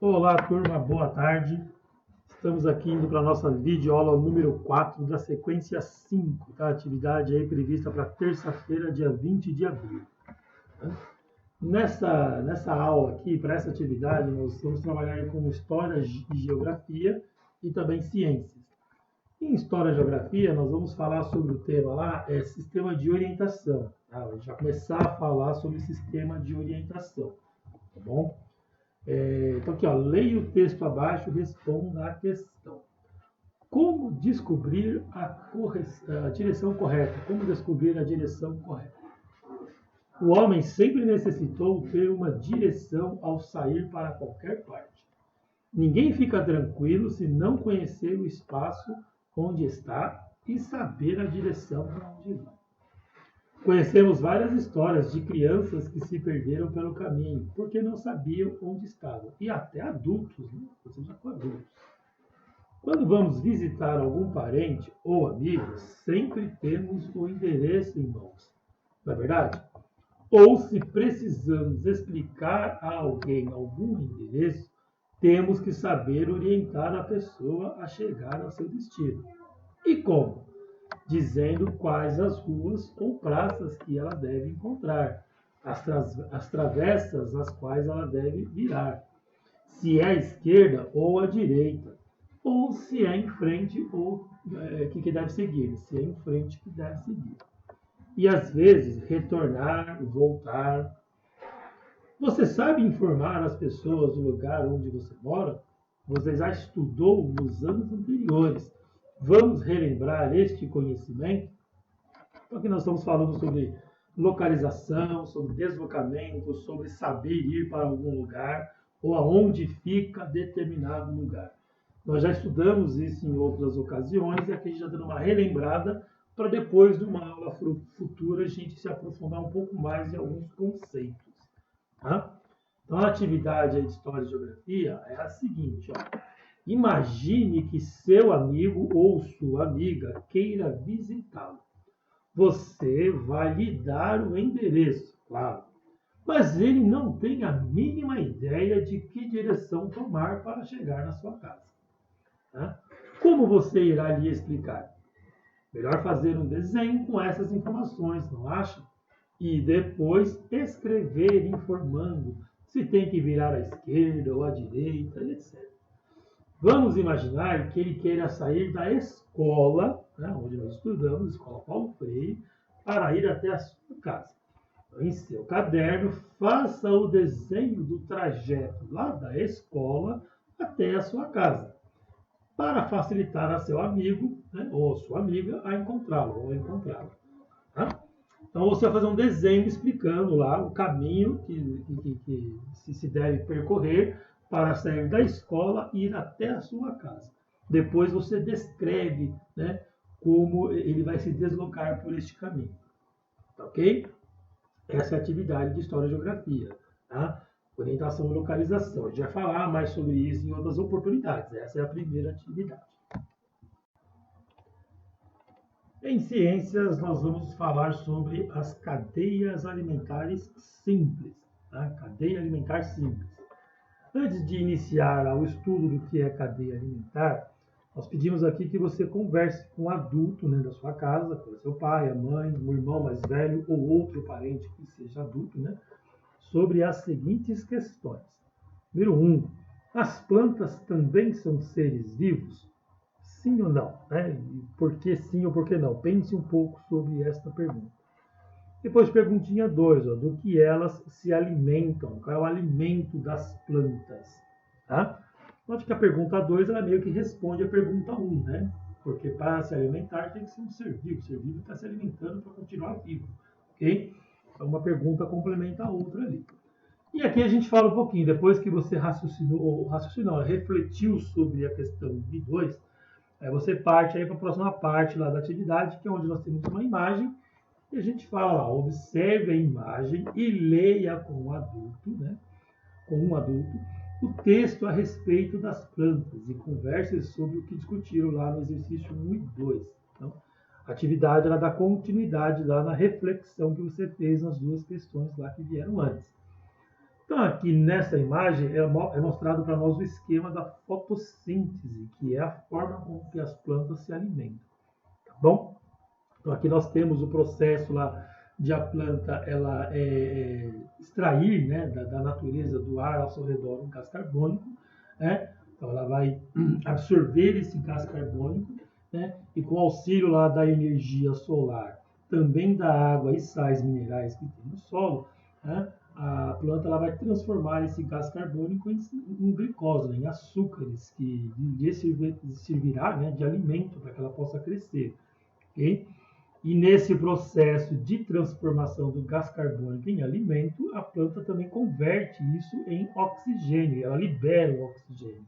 Olá, turma, boa tarde. Estamos aqui indo para a nossa videoaula número 4 da sequência 5, tá? Atividade aí prevista para terça-feira, dia 20 de abril. Nessa aula aqui, para essa atividade, nós vamos trabalhar com História e Geografia e também Ciências. Em História e Geografia, nós vamos falar sobre o tema lá, Sistema de Orientação. Tá? A gente vai começar a falar sobre Sistema de Orientação, tá bom? Então aqui, ó, leia o texto abaixo e responda a questão. Como descobrir a direção correta? Como descobrir a direção correta? O homem sempre necessitou ter uma direção ao sair para qualquer parte. Ninguém fica tranquilo se não conhecer o espaço onde está e saber a direção para onde vai. Conhecemos várias histórias de crianças que se perderam pelo caminho porque não sabiam onde estavam. E até adultos, né? Ou seja, adultos. Quando vamos visitar algum parente ou amigo, sempre temos o endereço em mãos. Não é verdade? Ou se precisamos explicar a alguém algum endereço, temos que saber orientar a pessoa a chegar ao seu destino. E como? Dizendo quais as ruas ou praças que ela deve encontrar, as travessas às quais ela deve virar, se é à esquerda ou à direita, ou se é em frente ou que deve seguir, se é em frente que deve seguir. E às vezes retornar, voltar. Você sabe informar as pessoas do lugar onde você mora? Você já estudou nos anos anteriores. Vamos relembrar este conhecimento? Então aqui nós estamos falando sobre localização, sobre deslocamento, sobre saber ir para algum lugar ou aonde fica determinado lugar. Nós já estudamos isso em outras ocasiões e aqui a gente já dando uma relembrada para depois de uma aula futura a gente se aprofundar um pouco mais em alguns conceitos. Tá? Então a atividade de História e Geografia é a seguinte, ó. Imagine que seu amigo ou sua amiga queira visitá-lo. Você vai lhe dar o endereço, claro, mas ele não tem a mínima ideia de que direção tomar para chegar na sua casa. Tá? Como você irá lhe explicar? Melhor fazer um desenho com essas informações, não acha? E depois escrever informando se tem que virar à esquerda ou à direita, etc. Vamos imaginar que ele queira sair da escola, né, onde nós estudamos, Escola Paulo Freire, para ir até a sua casa. Então, em seu caderno, faça o desenho do trajeto lá da escola até a sua casa, para facilitar a seu amigo, né, ou a sua amiga a encontrá-lo ou encontrá-la. Tá? Então você vai fazer um desenho explicando lá o caminho que se deve percorrer para sair da escola e ir até a sua casa. Depois você descreve, né, como ele vai se deslocar por este caminho. Tá ok? Essa é a atividade de História e Geografia. Tá? Orientação e localização. A gente vai falar mais sobre isso em outras oportunidades. Essa é a primeira atividade. Em ciências, nós vamos falar sobre as cadeias alimentares simples. Tá? Cadeia alimentar simples. Antes de iniciar o estudo do que é cadeia alimentar, nós pedimos aqui que você converse com um adulto, né, da sua casa, com seu pai, a mãe, um irmão mais velho ou outro parente que seja adulto, né, sobre as seguintes questões. Número 1. As plantas também são seres vivos? Sim ou não? Né? Por que sim ou por que não? Pense um pouco sobre esta pergunta. Depois, perguntinha 2, do que elas se alimentam, qual é o alimento das plantas. Tá? Note que a pergunta 2 ela meio que responde a pergunta 1, né? Porque para se alimentar tem que ser um ser vivo. O ser vivo está se alimentando para continuar vivo. Ok? Então, uma pergunta complementa a outra ali. E aqui a gente fala um pouquinho, depois que você refletiu sobre a questão de 2, aí você parte para a próxima parte lá da atividade, que é onde nós temos uma imagem, e a gente fala lá, observe a imagem e leia com um adulto, o texto a respeito das plantas e converse sobre o que discutiram lá no exercício 1 e 2. Então, a atividade ela dá continuidade lá na reflexão que você fez nas duas questões lá que vieram antes. Então, aqui nessa imagem é mostrado para nós o esquema da fotossíntese, que é a forma com que as plantas se alimentam. Tá bom? Então, aqui nós temos o processo lá de a planta extrair, né, da natureza do ar ao seu redor um gás carbônico, né? Então, ela vai absorver esse gás carbônico, né? E com o auxílio lá da energia solar, também da água e sais minerais que tem no solo, né? A planta ela vai transformar esse gás carbônico em glicose, né, em açúcares, que lhe servirá, né, de alimento para que ela possa crescer. Okay? E nesse processo de transformação do gás carbônico em alimento, a planta também converte isso em oxigênio, ela libera o oxigênio.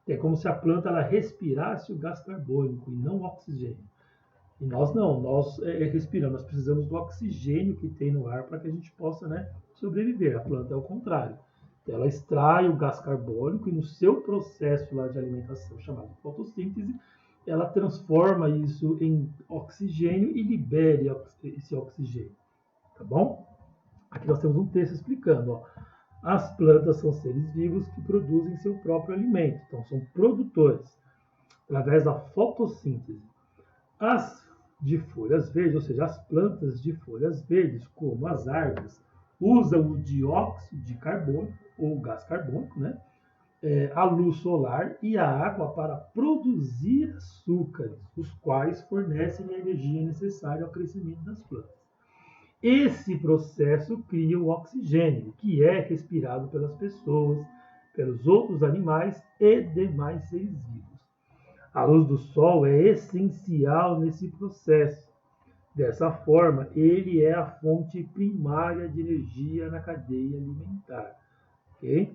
É como se a planta ela respirasse o gás carbônico e não o oxigênio. E nós não, nós respiramos, nós precisamos do oxigênio que tem no ar para que a gente possa, né, sobreviver. A planta é o contrário. Ela extrai o gás carbônico e no seu processo lá de alimentação, chamado fotossíntese, ela transforma isso em oxigênio e libera esse oxigênio. Tá bom? Aqui nós temos um texto explicando. Ó. As plantas são seres vivos que produzem seu próprio alimento. Então, são produtores, através da fotossíntese. As de folhas verdes, ou seja, as plantas de folhas verdes, como as árvores, usam o dióxido de carbono, ou gás carbônico, né? A luz solar e a água para produzir açúcares, os quais fornecem a energia necessária ao crescimento das plantas. Esse processo cria o oxigênio, que é respirado pelas pessoas, pelos outros animais e demais seres vivos. A luz do sol é essencial nesse processo. Dessa forma, ele é a fonte primária de energia na cadeia alimentar. Okay?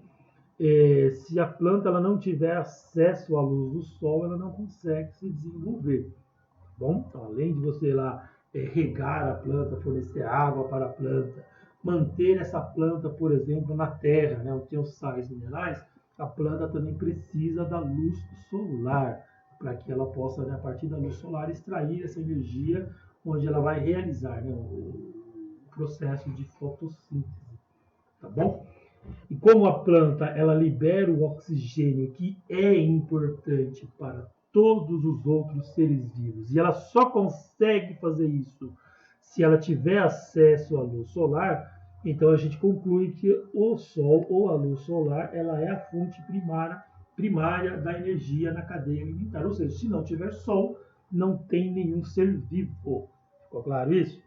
Se a planta ela não tiver acesso à luz do sol, ela não consegue se desenvolver. Tá bom? Então, além de você lá regar a planta, fornecer água para a planta, manter essa planta, por exemplo, na terra, né, onde tem os sais minerais, a planta também precisa da luz solar, para que ela possa, né, a partir da luz solar, extrair essa energia, onde ela vai realizar, né, o processo de fotossíntese. Tá bom? E como a planta ela libera o oxigênio, que é importante para todos os outros seres vivos, e ela só consegue fazer isso se ela tiver acesso à luz solar, então a gente conclui que o sol ou a luz solar ela é a fonte primária da energia na cadeia alimentar. Ou seja, se não tiver sol, não tem nenhum ser vivo. Ficou claro isso?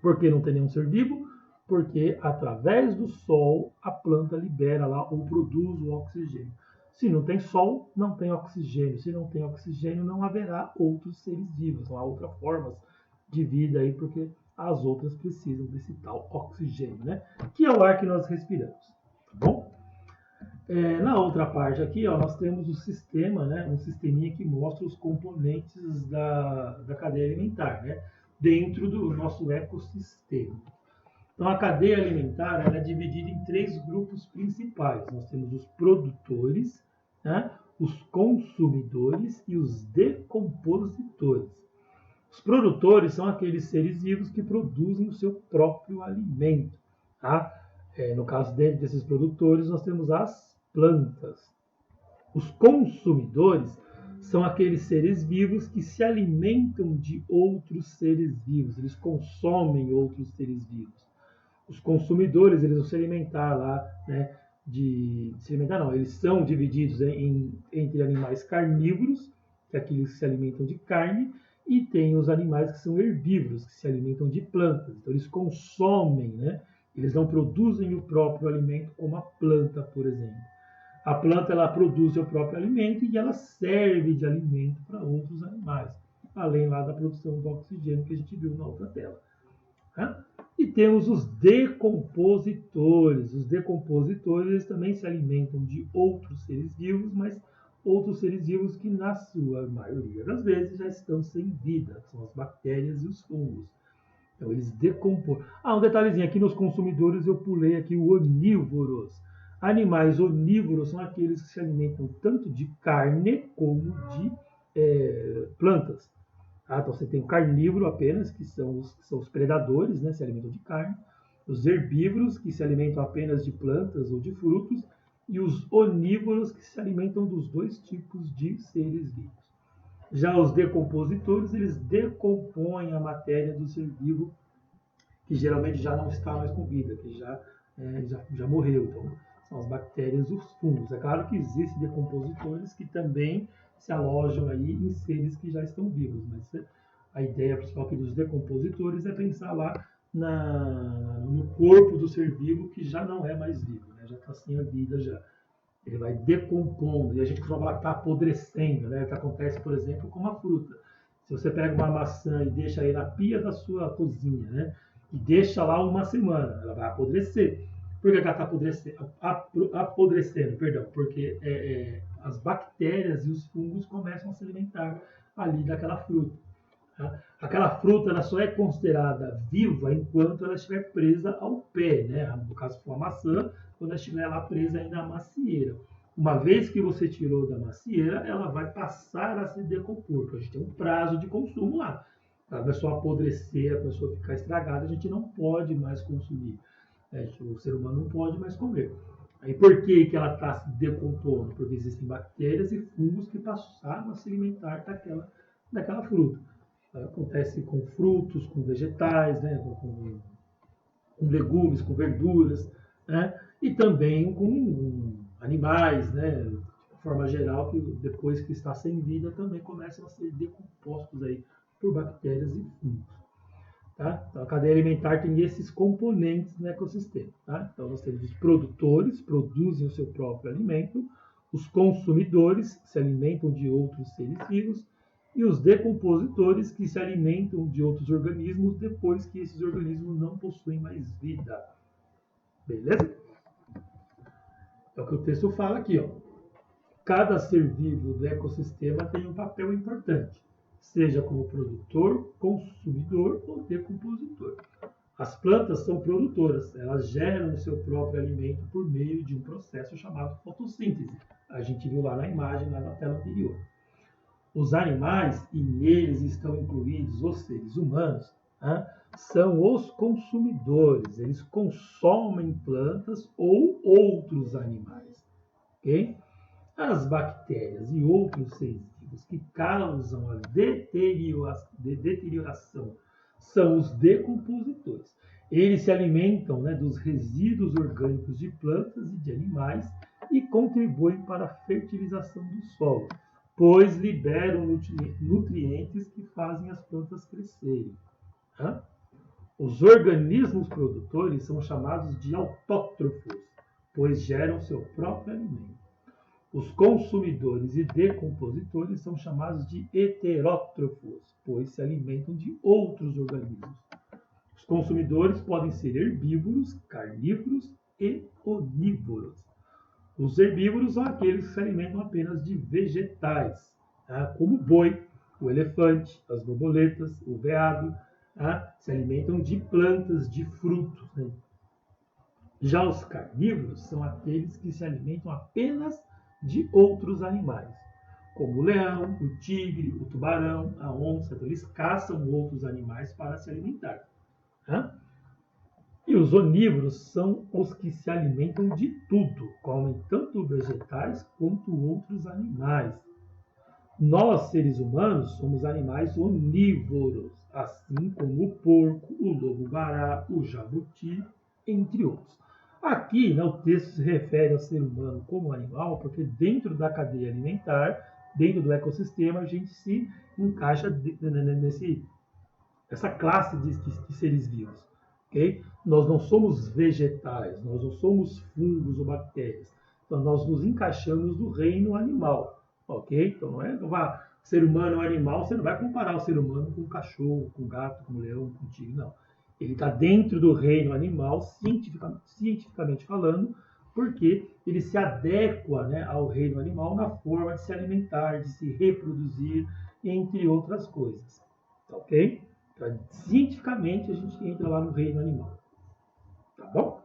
Por que não tem nenhum ser vivo? Porque através do sol a planta libera lá ou produz o oxigênio. Se não tem sol, não tem oxigênio. Se não tem oxigênio, não haverá outros seres vivos. Não há outras formas de vida aí, porque as outras precisam desse tal oxigênio, né? Que é o ar que nós respiramos. Tá bom? Na outra parte aqui, ó, nós temos o sistema, né? Um sisteminha que mostra os componentes da cadeia alimentar, né? Dentro do nosso ecossistema. Então, a cadeia alimentar ela é dividida em 3 grupos principais. Nós temos os produtores, né, os consumidores e os decompositores. Os produtores são aqueles seres vivos que produzem o seu próprio alimento. Tá? No caso desses produtores, nós temos as plantas. Os consumidores são aqueles seres vivos que se alimentam de outros seres vivos. Eles consomem outros seres vivos. Os consumidores, eles vão se alimentar lá, né, eles são divididos entre animais carnívoros, que é aqueles que se alimentam de carne, e tem os animais que são herbívoros, que se alimentam de plantas. Então, eles consomem, né? Eles não produzem o próprio alimento como a planta, por exemplo. A planta, ela produz seu próprio alimento e ela serve de alimento para outros animais, além lá da produção do oxigênio que a gente viu na outra tela. Tá? E temos os decompositores. Os decompositores também se alimentam de outros seres vivos, mas outros seres vivos que, na sua maioria das vezes, já estão sem vida. São as bactérias e os fungos. Então, eles decompõem. Um detalhezinho. Aqui nos consumidores eu pulei aqui o onívoros. Animais onívoros são aqueles que se alimentam tanto de carne como de plantas. Então você tem o carnívoro apenas, que são os predadores, né, se alimentam de carne, Os herbívoros, que se alimentam apenas de plantas ou de frutos, e os onívoros, que se alimentam dos dois tipos de seres vivos. Já os decompositores, eles decompõem a matéria do ser vivo, que geralmente já não está mais com vida, que já morreu. Então, são as bactérias e os fungos. É claro que existem decompositores que também se alojam aí em seres que já estão vivos, mas a ideia principal aqui dos decompositores é pensar lá no corpo do ser vivo que já não é mais vivo, né? Já está sem a vida já. Ele vai decompondo, e a gente costuma falar que está apodrecendo, né? O que acontece, por exemplo, com uma fruta. Se você pega uma maçã e deixa aí na pia da sua cozinha, né? E deixa lá uma semana, ela vai apodrecer. Por que ela está apodrecendo? Perdão, porque as bactérias e os fungos começam a se alimentar ali daquela fruta. Tá? Aquela fruta ela só é considerada viva enquanto ela estiver presa ao pé, né? No caso for a maçã, quando ela estiver lá presa ainda na macieira. Uma vez que você tirou da macieira, ela vai passar a se decompor, porque a gente tem um prazo de consumo lá. A pessoa apodrecer, a pessoa ficar estragada, a gente não pode mais consumir. O ser humano não pode mais comer. Aí por que ela está se decompondo? Porque existem bactérias e fungos que passaram a se alimentar daquela fruta. Acontece com frutos, com vegetais, né? com legumes, com verduras, né? E também com animais, né? De forma geral, que depois que está sem vida também começam a ser decompostos aí por bactérias e fungos. Tá? Então a cadeia alimentar tem esses componentes no ecossistema. Tá? Então nós temos os produtores, produzem o seu próprio alimento, os consumidores se alimentam de outros seres vivos, e os decompositores que se alimentam de outros organismos depois que esses organismos não possuem mais vida. Beleza? É o que o texto fala aqui, ó. Cada ser vivo do ecossistema tem um papel importante, seja como produtor, consumidor ou decompositor. As plantas são produtoras, elas geram o seu próprio alimento por meio de um processo chamado fotossíntese. A gente viu lá na imagem, lá na tela anterior. Os animais, e neles estão incluídos os seres humanos, são os consumidores. Eles consomem plantas ou outros animais. Okay? As bactérias e outros seres vivos que causam a deterioração são os decompositores. Eles se alimentam, né, dos resíduos orgânicos de plantas e de animais e contribuem para a fertilização do solo, pois liberam nutrientes que fazem as plantas crescerem. Os organismos produtores são chamados de autótrofos, pois geram seu próprio alimento. Os consumidores e decompositores são chamados de heterótrofos, pois se alimentam de outros organismos. Os consumidores podem ser herbívoros, carnívoros e onívoros. Os herbívoros são aqueles que se alimentam apenas de vegetais, como o boi, o elefante, as borboletas, o veado, se alimentam de plantas, de frutos. Né? Já os carnívoros são aqueles que se alimentam apenas de outros animais, como o leão, o tigre, o tubarão, a onça. Então, eles caçam outros animais para se alimentar. E os onívoros são os que se alimentam de tudo, comem tanto vegetais quanto outros animais. Nós, seres humanos, somos animais onívoros, assim como o porco, o lobo-guará, o jabuti, entre outros. Aqui, né, o texto se refere ao ser humano como animal, porque dentro da cadeia alimentar, dentro do ecossistema, a gente se encaixa nessa classe de seres vivos. Okay? Nós não somos vegetais, nós não somos fungos ou bactérias. Então, nós nos encaixamos no reino animal. Ok? Então, não é ser humano é um animal, você não vai comparar o ser humano com um cachorro, com um gato, com um leão, com um tigre, não. Ele está dentro do reino animal, cientificamente falando, porque ele se adequa, né, ao reino animal na forma de se alimentar, de se reproduzir, entre outras coisas. Ok? Então, cientificamente, a gente entra lá no reino animal. Tá bom?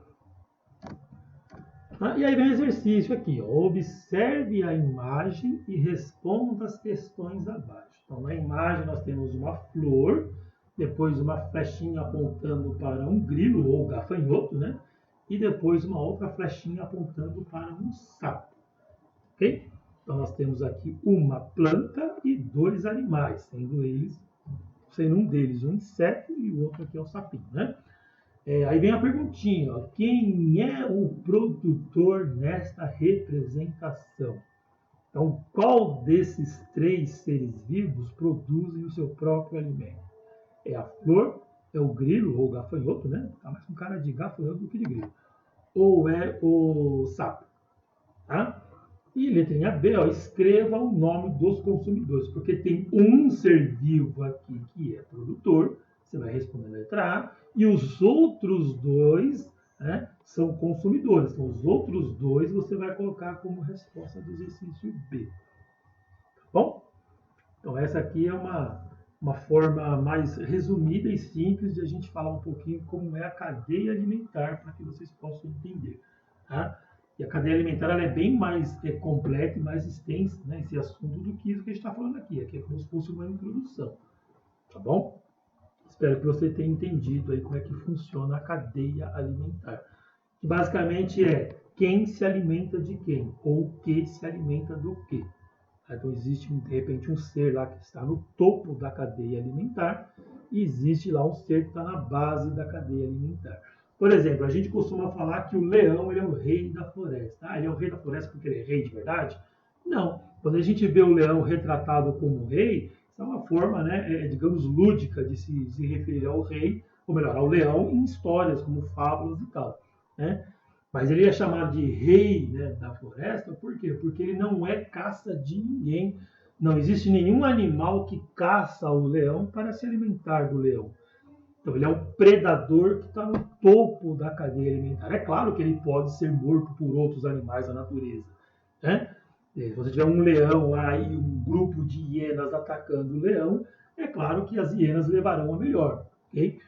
E aí vem o exercício aqui. Ó. Observe a imagem e responda as questões abaixo. Então, na imagem nós temos uma flor depois uma flechinha apontando para um grilo ou gafanhoto, né? E depois uma outra flechinha apontando para um sapo, ok? Então nós temos aqui uma planta e dois animais, sendo um deles um inseto e o outro aqui é o sapinho, né? Aí vem a perguntinha, ó, quem é o produtor nesta representação? Então, qual desses três seres vivos produzem o seu próprio alimento? É a flor, é o grilo ou o gafanhoto, né? Tá mais com cara de gafanhoto do que de grilo. Ou é o sapo, tá? E letrinha B, ó, escreva o nome dos consumidores, porque tem um ser vivo aqui que é produtor, você vai responder a letra A, e os outros dois, né, são consumidores. Então, os outros dois você vai colocar como resposta do exercício B. Tá bom? Então, essa aqui é uma forma mais resumida e simples de a gente falar um pouquinho como é a cadeia alimentar, para que vocês possam entender. Tá? E a cadeia alimentar ela é bem mais completa e mais extensa, né, esse assunto do que isso que a gente está falando aqui. Aqui é como se fosse uma introdução. Tá bom? Espero que você tenha entendido aí como é que funciona a cadeia alimentar. Que basicamente é quem se alimenta de quem, ou o que se alimenta do que. Então existe, de repente, um ser lá que está no topo da cadeia alimentar e existe lá um ser que está na base da cadeia alimentar. Por exemplo, a gente costuma falar que o leão ele é o rei da floresta. Ele é o rei da floresta porque ele é rei de verdade? Não. Quando a gente vê o leão retratado como rei, isso é uma forma, né, digamos, lúdica de se referir ao rei, ou melhor, ao leão em histórias como fábulas e tal, né? Mas ele é chamado de rei, né, da floresta, por quê? Porque ele não é caça de ninguém. Não existe nenhum animal que caça o leão para se alimentar do leão. Então ele é um predador que está no topo da cadeia alimentar. É claro que ele pode ser morto por outros animais da natureza, né? Se você tiver um leão lá e um grupo de hienas atacando o leão, é claro que as hienas levarão a melhor, ok?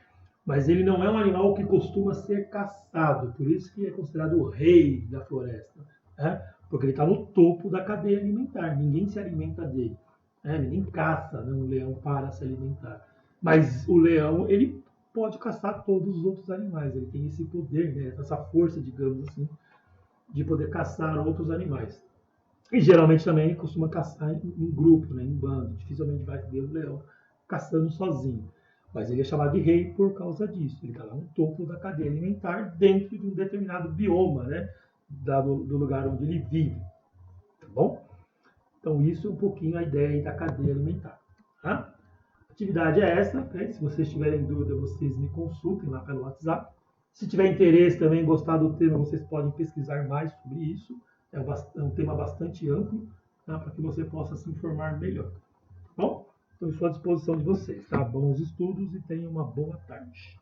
Mas ele não é um animal que costuma ser caçado, por isso que é considerado o rei da floresta, né? Porque ele está no topo da cadeia alimentar, ninguém se alimenta dele, né? Ninguém caça, né, um leão para se alimentar. Mas o leão, ele pode caçar todos os outros animais, ele tem esse poder, né, essa força, digamos assim, de poder caçar outros animais. E geralmente também ele costuma caçar em grupo, né, em bando, dificilmente vai ver o leão caçando sozinho. Mas ele é chamado de rei por causa disso. Ele está lá no topo da cadeia alimentar, dentro de um determinado bioma, né, do lugar onde ele vive. Tá bom? Então, isso é um pouquinho a ideia da cadeia alimentar. Tá? A atividade é essa. Né? Se vocês tiverem dúvida, vocês me consultem lá pelo WhatsApp. Se tiver interesse também, gostar do tema, vocês podem pesquisar mais sobre isso. É um tema bastante amplo, tá? Para que você possa se informar melhor. Tá bom? Estou à disposição de vocês, tá? Bons estudos e tenham uma boa tarde.